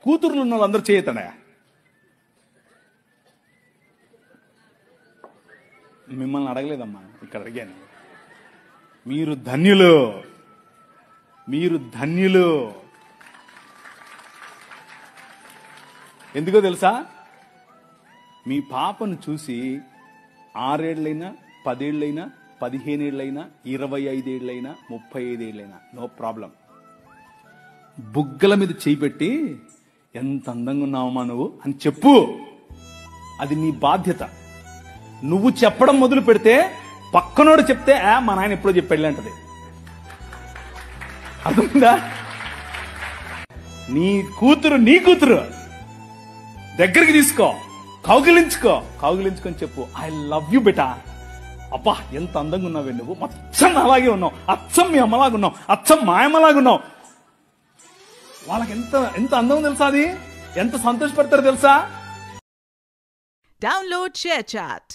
కూతుర్లు ఉన్న వాళ్ళందరూ చేయతడా? మిమ్మల్ని అడగలేదమ్మా, ఇక్కడ అడిగాను. మీరు ధన్యులు, మీరు ధన్యులు. ఎందుకో తెలుసా? మీ పాపను చూసి 6 ఏళ్లైనా 10 ఏళ్లైనా 15 ఏళ్లైనా 25 ఏళ్లైనా 35 ఏళ్లైనా నో ప్రాబ్లం. బుగ్గల మీద చేయి పెట్టి ఎంత అందంగా ఉన్నావమ్మా నువ్వు అని చెప్పు. అది నీ బాధ్యత. నువ్వు చెప్పడం మొదలు పెడితే పక్కనోడు చెప్తే మా నాయన ఎప్పుడో చెప్పాడు అంటది. అర్థమైందా? నీ కూతురు దగ్గరికి తీసుకో, కౌగిలించుకొని చెప్పు, ఐ లవ్ యూ బెటా. అబ్బా ఎంత అందంగా ఉన్నావే నువ్వు, అచ్చం అలాగే ఉన్నావు, అచ్చం మీ అమ్మలాగున్నావు, అచ్చం మా అమ్మలాగున్నావు. వాళ్ళకి ఎంత అందం తెలుసా? అది ఎంత సంతోషపడతారో తెలుసా? Download ShareChat.